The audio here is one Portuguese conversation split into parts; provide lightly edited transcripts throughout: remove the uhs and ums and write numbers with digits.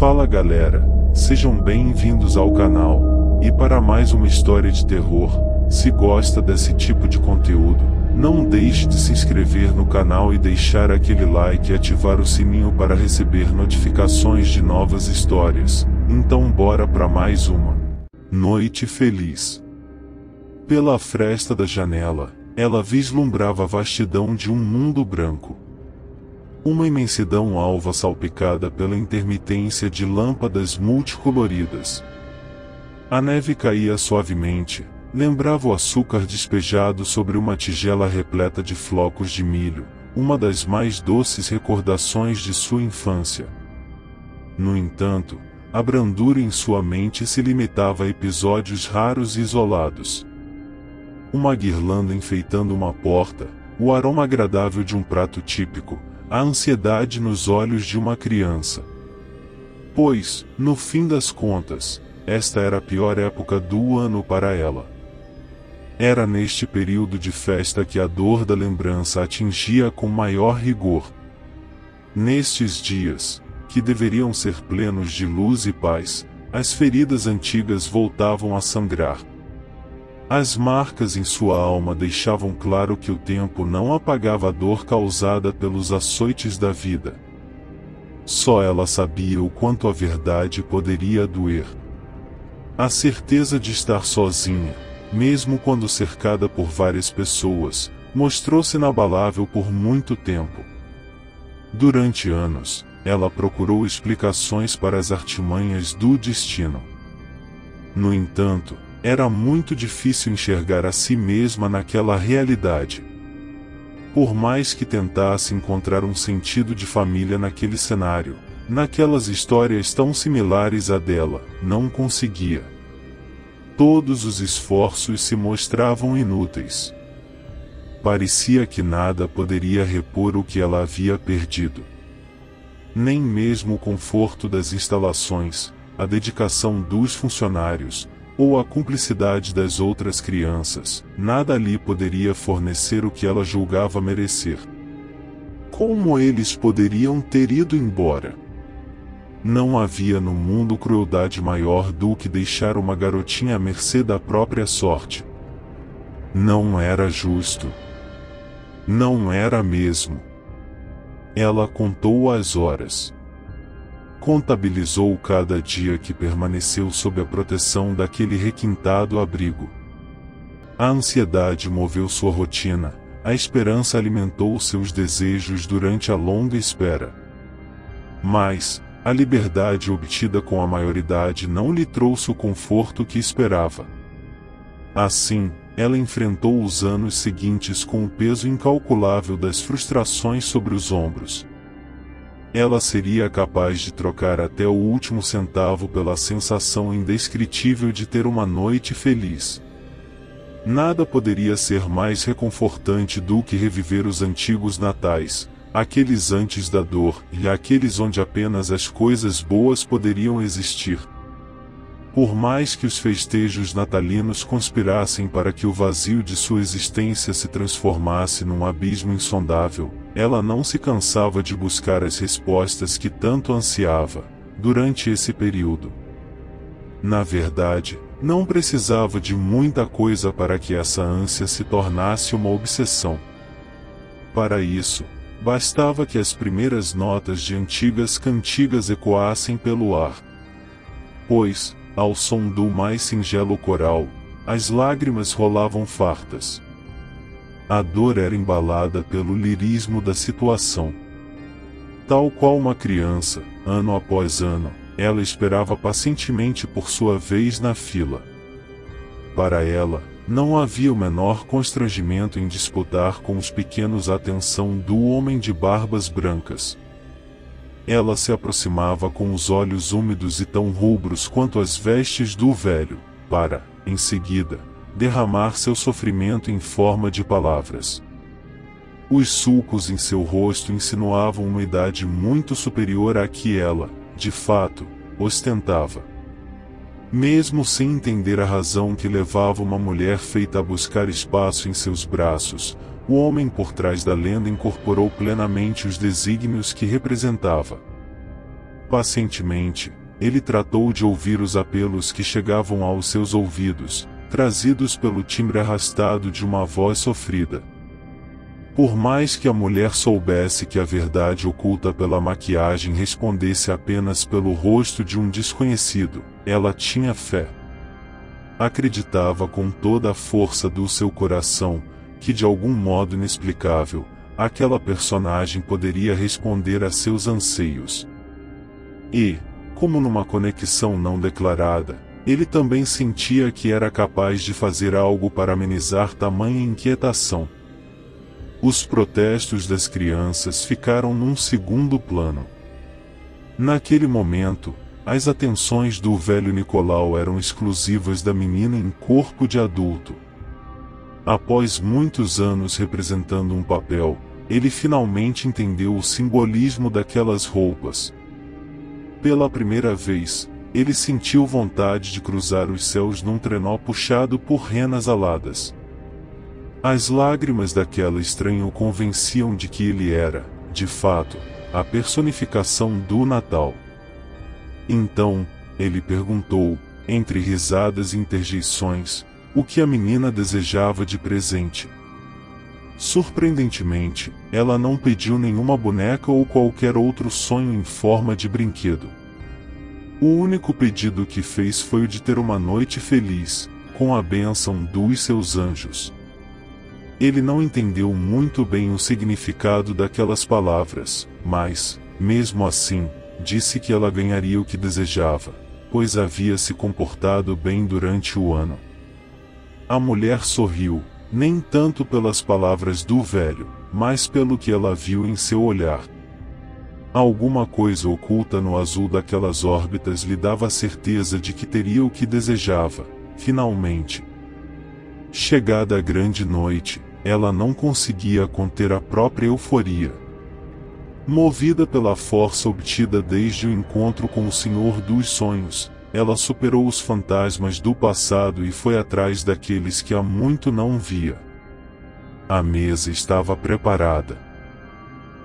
Fala galera, sejam bem-vindos ao canal, e para mais uma história de terror. Se gosta desse tipo de conteúdo, não deixe de se inscrever no canal e deixar aquele like e ativar o sininho para receber notificações de novas histórias. Então bora para mais uma noite feliz. Pela fresta da janela, ela vislumbrava a vastidão de um mundo branco. Uma imensidão alva salpicada pela intermitência de lâmpadas multicoloridas. A neve caía suavemente, lembrava o açúcar despejado sobre uma tigela repleta de flocos de milho, uma das mais doces recordações de sua infância. No entanto, a brandura em sua mente se limitava a episódios raros e isolados. Uma guirlanda enfeitando uma porta, o aroma agradável de um prato típico, a ansiedade nos olhos de uma criança. Pois, no fim das contas, esta era a pior época do ano para ela. Era neste período de festa que a dor da lembrança atingia com maior rigor. Nestes dias, que deveriam ser plenos de luz e paz, as feridas antigas voltavam a sangrar. As marcas em sua alma deixavam claro que o tempo não apagava a dor causada pelos açoites da vida. Só ela sabia o quanto a verdade poderia doer. A certeza de estar sozinha, mesmo quando cercada por várias pessoas, mostrou-se inabalável por muito tempo. Durante anos, ela procurou explicações para as artimanhas do destino. No entanto, era muito difícil enxergar a si mesma naquela realidade. Por mais que tentasse encontrar um sentido de família naquele cenário, naquelas histórias tão similares à dela, não conseguia. Todos os esforços se mostravam inúteis. Parecia que nada poderia repor o que ela havia perdido. Nem mesmo o conforto das instalações, a dedicação dos funcionários, ou a cumplicidade das outras crianças, nada ali poderia fornecer o que ela julgava merecer. Como eles poderiam ter ido embora? Não havia no mundo crueldade maior do que deixar uma garotinha à mercê da própria sorte. Não era justo. Não era mesmo. Ela contou as horas. Contabilizou cada dia que permaneceu sob a proteção daquele requintado abrigo. A ansiedade moveu sua rotina, a esperança alimentou seus desejos durante a longa espera. Mas, a liberdade obtida com a maioridade não lhe trouxe o conforto que esperava. Assim, ela enfrentou os anos seguintes com o peso incalculável das frustrações sobre os ombros. Ela seria capaz de trocar até o último centavo pela sensação indescritível de ter uma noite feliz. Nada poderia ser mais reconfortante do que reviver os antigos natais, aqueles antes da dor e aqueles onde apenas as coisas boas poderiam existir. Por mais que os festejos natalinos conspirassem para que o vazio de sua existência se transformasse num abismo insondável, ela não se cansava de buscar as respostas que tanto ansiava, durante esse período. Na verdade, não precisava de muita coisa para que essa ânsia se tornasse uma obsessão. Para isso, bastava que as primeiras notas de antigas cantigas ecoassem pelo ar. Pois, ao som do mais singelo coral, as lágrimas rolavam fartas. A dor era embalada pelo lirismo da situação. Tal qual uma criança, ano após ano, ela esperava pacientemente por sua vez na fila. Para ela, não havia o menor constrangimento em disputar com os pequenos a atenção do homem de barbas brancas. Ela se aproximava com os olhos úmidos e tão rubros quanto as vestes do velho, para, em seguida, derramar seu sofrimento em forma de palavras. Os sulcos em seu rosto insinuavam uma idade muito superior à que ela, de fato, ostentava. Mesmo sem entender a razão que levava uma mulher feita a buscar espaço em seus braços, o homem por trás da lenda incorporou plenamente os desígnios que representava. Pacientemente, ele tratou de ouvir os apelos que chegavam aos seus ouvidos, trazidos pelo timbre arrastado de uma voz sofrida. Por mais que a mulher soubesse que a verdade oculta pela maquiagem respondesse apenas pelo rosto de um desconhecido, ela tinha fé. Acreditava com toda a força do seu coração, que de algum modo inexplicável, aquela personagem poderia responder a seus anseios. E, como numa conexão não declarada, ele também sentia que era capaz de fazer algo para amenizar tamanha inquietação. Os protestos das crianças ficaram num segundo plano. Naquele momento, as atenções do velho Nicolau eram exclusivas da menina em corpo de adulto. Após muitos anos representando um papel, ele finalmente entendeu o simbolismo daquelas roupas. Pela primeira vez, ele sentiu vontade de cruzar os céus num trenó puxado por renas aladas. As lágrimas daquela estranha o convenciam de que ele era, de fato, a personificação do Natal. Então, ele perguntou, entre risadas e interjeições, o que a menina desejava de presente. Surpreendentemente, ela não pediu nenhuma boneca ou qualquer outro sonho em forma de brinquedo. O único pedido que fez foi o de ter uma noite feliz, com a bênção dos seus anjos. Ele não entendeu muito bem o significado daquelas palavras, mas, mesmo assim, disse que ela ganharia o que desejava, pois havia se comportado bem durante o ano. A mulher sorriu, nem tanto pelas palavras do velho, mas pelo que ela viu em seu olhar. Alguma coisa oculta no azul daquelas órbitas lhe dava a certeza de que teria o que desejava, finalmente. Chegada a grande noite, ela não conseguia conter a própria euforia. Movida pela força obtida desde o encontro com o Senhor dos Sonhos, ela superou os fantasmas do passado e foi atrás daqueles que há muito não via. A mesa estava preparada.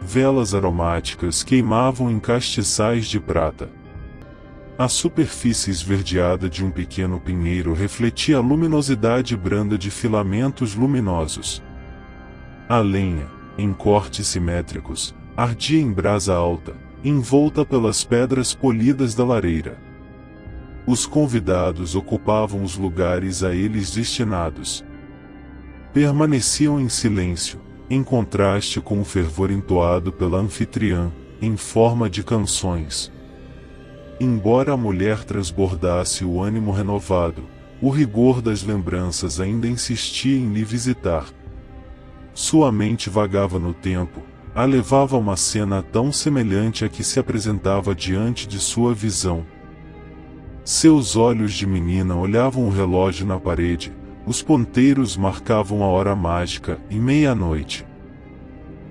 Velas aromáticas queimavam em castiçais de prata. A superfície esverdeada de um pequeno pinheiro refletia a luminosidade branda de filamentos luminosos. A lenha, em cortes simétricos, ardia em brasa alta, envolta pelas pedras polidas da lareira. Os convidados ocupavam os lugares a eles destinados. Permaneciam em silêncio, em contraste com o fervor entoado pela anfitriã, em forma de canções. Embora a mulher transbordasse o ânimo renovado, o rigor das lembranças ainda insistia em lhe visitar. Sua mente vagava no tempo, a levava a uma cena tão semelhante à que se apresentava diante de sua visão. Seus olhos de menina olhavam o relógio na parede, os ponteiros marcavam a hora mágica, e meia-noite.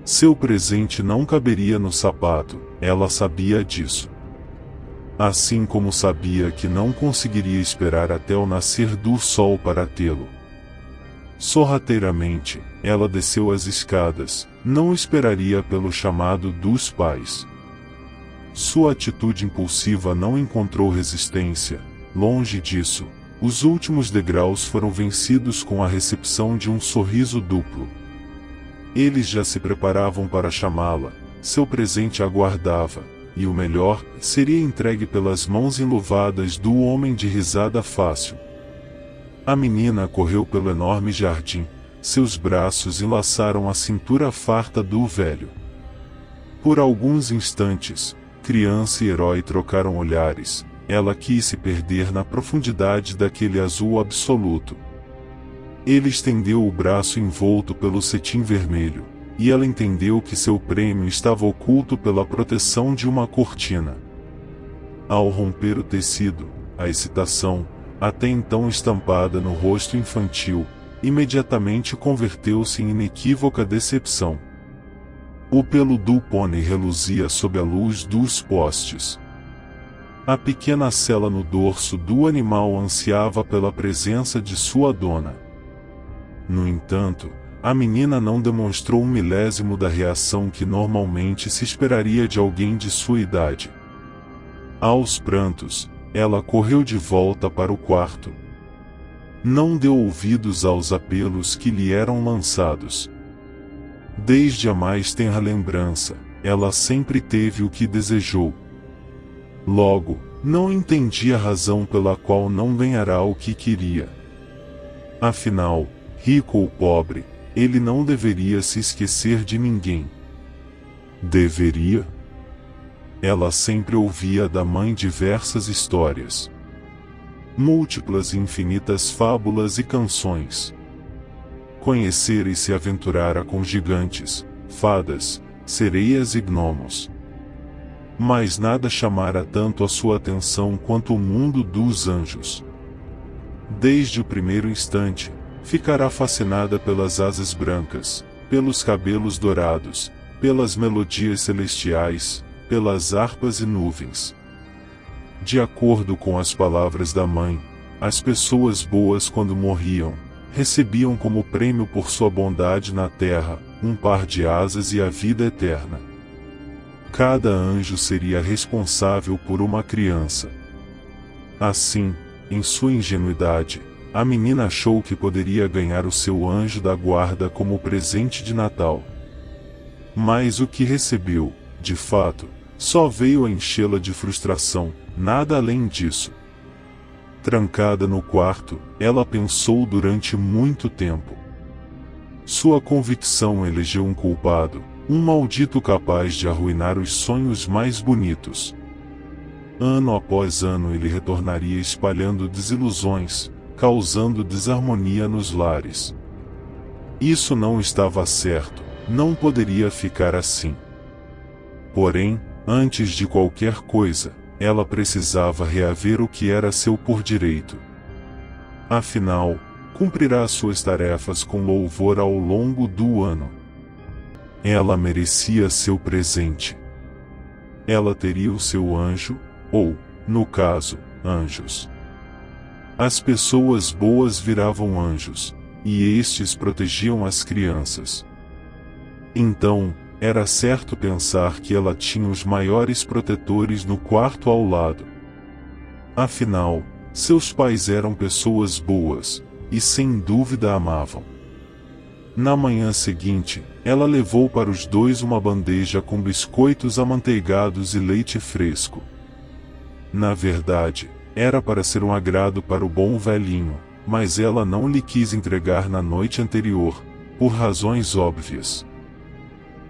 Seu presente não caberia no sapato, ela sabia disso. Assim como sabia que não conseguiria esperar até o nascer do sol para tê-lo. Sorrateiramente, ela desceu as escadas, não esperaria pelo chamado dos pais. Sua atitude impulsiva não encontrou resistência, longe disso, os últimos degraus foram vencidos com a recepção de um sorriso duplo. Eles já se preparavam para chamá-la, seu presente aguardava, e o melhor, seria entregue pelas mãos enluvadas do homem de risada fácil. A menina correu pelo enorme jardim, seus braços enlaçaram a cintura farta do velho. Por alguns instantes, criança e herói trocaram olhares, ela quis se perder na profundidade daquele azul absoluto. Ele estendeu o braço envolto pelo cetim vermelho, e ela entendeu que seu prêmio estava oculto pela proteção de uma cortina. Ao romper o tecido, a excitação, até então estampada no rosto infantil, imediatamente converteu-se em inequívoca decepção. O pelo do pônei reluzia sob a luz dos postes. A pequena sela no dorso do animal ansiava pela presença de sua dona. No entanto, a menina não demonstrou um milésimo da reação que normalmente se esperaria de alguém de sua idade. Aos prantos, ela correu de volta para o quarto. Não deu ouvidos aos apelos que lhe eram lançados. Desde a mais tenra lembrança, ela sempre teve o que desejou. Logo, não entendia a razão pela qual não ganhará o que queria. Afinal, rico ou pobre, ele não deveria se esquecer de ninguém. Deveria? Ela sempre ouvia da mãe diversas histórias. Múltiplas e infinitas fábulas e canções. Conhecer e se aventurara com gigantes, fadas, sereias e gnomos. Mas nada chamara tanto a sua atenção quanto o mundo dos anjos. Desde o primeiro instante, ficará fascinada pelas asas brancas, pelos cabelos dourados, pelas melodias celestiais, pelas harpas e nuvens. De acordo com as palavras da mãe, as pessoas boas quando morriam, recebiam como prêmio por sua bondade na terra, um par de asas e a vida eterna. Cada anjo seria responsável por uma criança. Assim, em sua ingenuidade, a menina achou que poderia ganhar o seu anjo da guarda como presente de Natal. Mas o que recebeu, de fato, só veio a enchê-la de frustração, nada além disso. Trancada no quarto, ela pensou durante muito tempo. Sua convicção elegeu um culpado, um maldito capaz de arruinar os sonhos mais bonitos. Ano após ano ele retornaria espalhando desilusões, causando desarmonia nos lares. Isso não estava certo, não poderia ficar assim. Porém, antes de qualquer coisa, ela precisava reaver o que era seu por direito. Afinal, cumprirá suas tarefas com louvor ao longo do ano. Ela merecia seu presente. Ela teria o seu anjo, ou, no caso, anjos. As pessoas boas viravam anjos, e estes protegiam as crianças. Então, era certo pensar que ela tinha os maiores protetores no quarto ao lado. Afinal, seus pais eram pessoas boas, e sem dúvida a amavam. Na manhã seguinte, ela levou para os dois uma bandeja com biscoitos amanteigados e leite fresco. Na verdade, era para ser um agrado para o bom velhinho, mas ela não lhe quis entregar na noite anterior, por razões óbvias.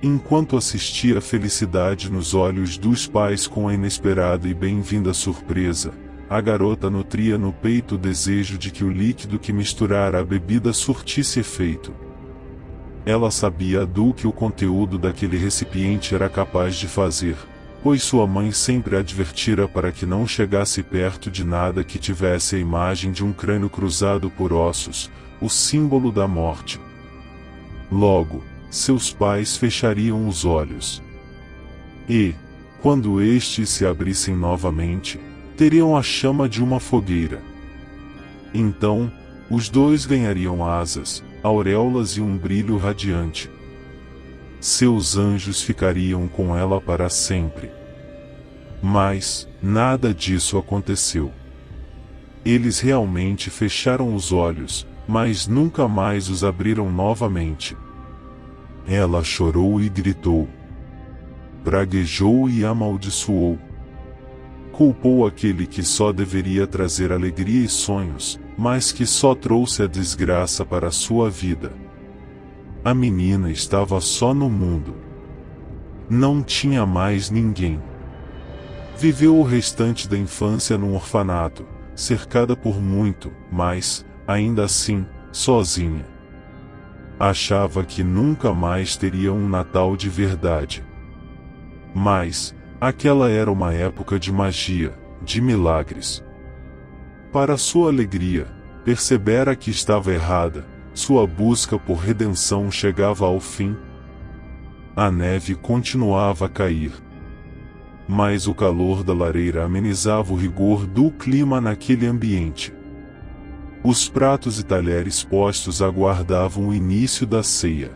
Enquanto assistia a felicidade nos olhos dos pais com a inesperada e bem-vinda surpresa, a garota nutria no peito o desejo de que o líquido que misturara a bebida surtisse efeito. Ela sabia do que o conteúdo daquele recipiente era capaz de fazer, pois sua mãe sempre a advertira para que não chegasse perto de nada que tivesse a imagem de um crânio cruzado por ossos, o símbolo da morte. Logo, seus pais fechariam os olhos. E, quando estes se abrissem novamente, teriam a chama de uma fogueira. Então, os dois ganhariam asas, auréolas e um brilho radiante. Seus anjos ficariam com ela para sempre. Mas, nada disso aconteceu. Eles realmente fecharam os olhos, mas nunca mais os abriram novamente. Ela chorou e gritou. Praguejou e amaldiçoou. Culpou aquele que só deveria trazer alegria e sonhos, mas que só trouxe a desgraça para sua vida. A menina estava só no mundo. Não tinha mais ninguém. Viveu o restante da infância num orfanato, cercada por muito, mas, ainda assim, sozinha. Achava que nunca mais teria um Natal de verdade. Mas, aquela era uma época de magia, de milagres. Para sua alegria, percebera que estava errada, sua busca por redenção chegava ao fim. A neve continuava a cair. Mas o calor da lareira amenizava o rigor do clima naquele ambiente. Os pratos e talheres postos aguardavam o início da ceia.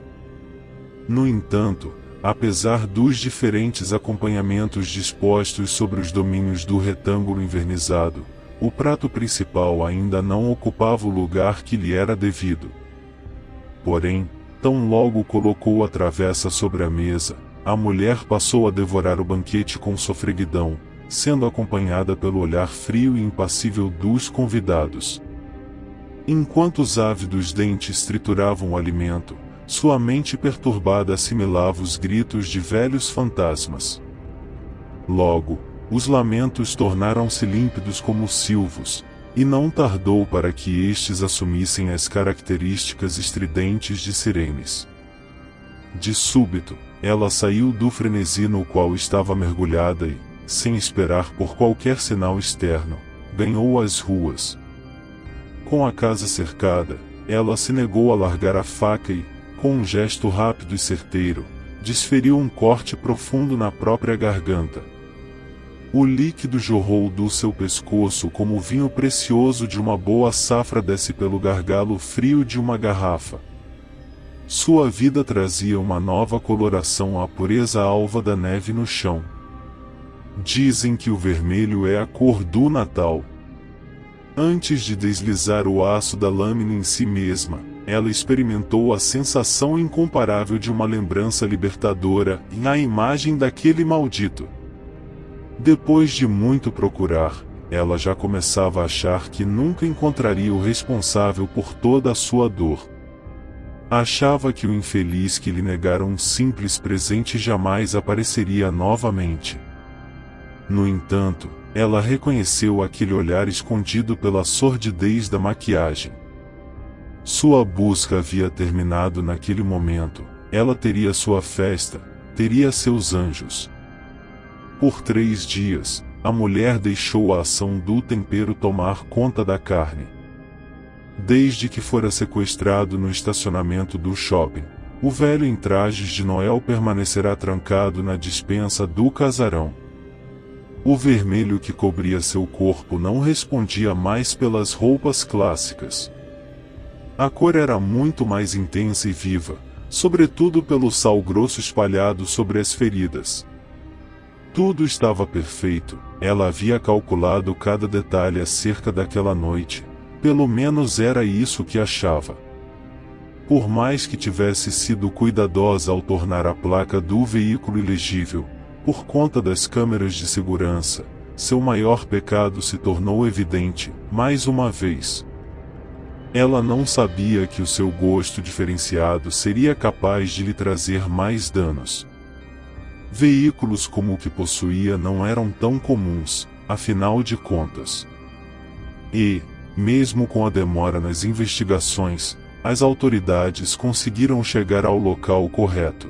No entanto, Apesar dos diferentes acompanhamentos dispostos sobre os domínios do retângulo invernizado, o prato principal ainda não ocupava o lugar que lhe era devido. Porém, tão logo colocou a travessa sobre a mesa, a mulher passou a devorar o banquete com sofreguidão, sendo acompanhada pelo olhar frio e impassível dos convidados. Enquanto os ávidos dentes trituravam o alimento, sua mente perturbada assimilava os gritos de velhos fantasmas. Logo, os lamentos tornaram-se límpidos como silvos, e não tardou para que estes assumissem as características estridentes de sirenes. De súbito, ela saiu do frenesi no qual estava mergulhada e, sem esperar por qualquer sinal externo, ganhou as ruas. Com a casa cercada, ela se negou a largar a faca e, com um gesto rápido e certeiro, desferiu um corte profundo na própria garganta. O líquido jorrou do seu pescoço como o vinho precioso de uma boa safra desce pelo gargalo frio de uma garrafa. Sua vida trazia uma nova coloração à pureza alva da neve no chão. Dizem que o vermelho é a cor do Natal. Antes de deslizar o aço da lâmina em si mesma, ela experimentou a sensação incomparável de uma lembrança libertadora na imagem daquele maldito. Depois de muito procurar, ela já começava a achar que nunca encontraria o responsável por toda a sua dor. Achava que o infeliz que lhe negara um simples presente jamais apareceria novamente. No entanto, ela reconheceu aquele olhar escondido pela sordidez da maquiagem. Sua busca havia terminado naquele momento, ela teria sua festa, teria seus anjos. Por 3 dias, a mulher deixou a ação do tempero tomar conta da carne. Desde que fora sequestrado no estacionamento do shopping, o velho em trajes de Noel permanecerá trancado na despensa do casarão. O vermelho que cobria seu corpo não respondia mais pelas roupas clássicas. A cor era muito mais intensa e viva, sobretudo pelo sal grosso espalhado sobre as feridas. Tudo estava perfeito, ela havia calculado cada detalhe acerca daquela noite, pelo menos era isso que achava. Por mais que tivesse sido cuidadosa ao tornar a placa do veículo ilegível, por conta das câmeras de segurança, seu maior pecado se tornou evidente, mais uma vez. Ela não sabia que o seu gosto diferenciado seria capaz de lhe trazer mais danos. Veículos como o que possuía não eram tão comuns, afinal de contas. E, mesmo com a demora nas investigações, as autoridades conseguiram chegar ao local correto.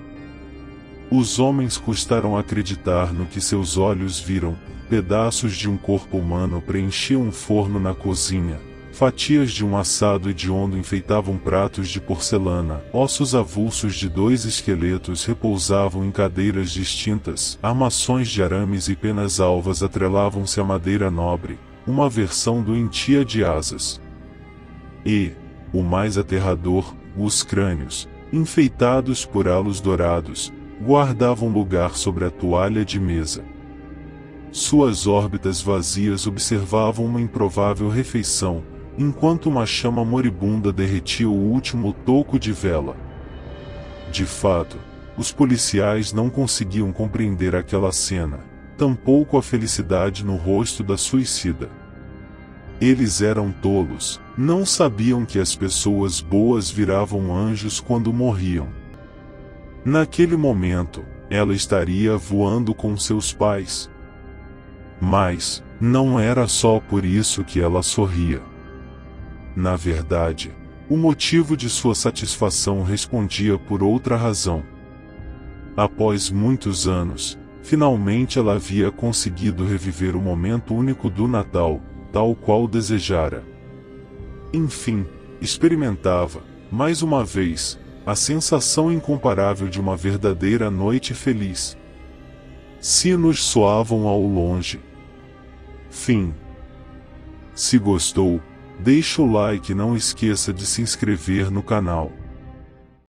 Os homens custaram acreditar no que seus olhos viram: pedaços de um corpo humano preenchiam um forno na cozinha. Fatias de um assado hediondo enfeitavam pratos de porcelana, ossos avulsos de 2 esqueletos repousavam em cadeiras distintas, armações de arames e penas alvas atrelavam-se à madeira nobre, uma versão do entia de asas. E, o mais aterrador, os crânios, enfeitados por halos dourados, guardavam lugar sobre a toalha de mesa. Suas órbitas vazias observavam uma improvável refeição, enquanto uma chama moribunda derretia o último toco de vela. De fato, os policiais não conseguiam compreender aquela cena, tampouco a felicidade no rosto da suicida. Eles eram tolos, não sabiam que as pessoas boas viravam anjos quando morriam. Naquele momento, ela estaria voando com seus pais. Mas, não era só por isso que ela sorria. Na verdade, o motivo de sua satisfação respondia por outra razão. Após muitos anos, finalmente ela havia conseguido reviver o momento único do Natal, tal qual desejara. Enfim, experimentava, mais uma vez, a sensação incomparável de uma verdadeira noite feliz. Sinos soavam ao longe. Fim. Se gostou, deixa o like e não esqueça de se inscrever no canal.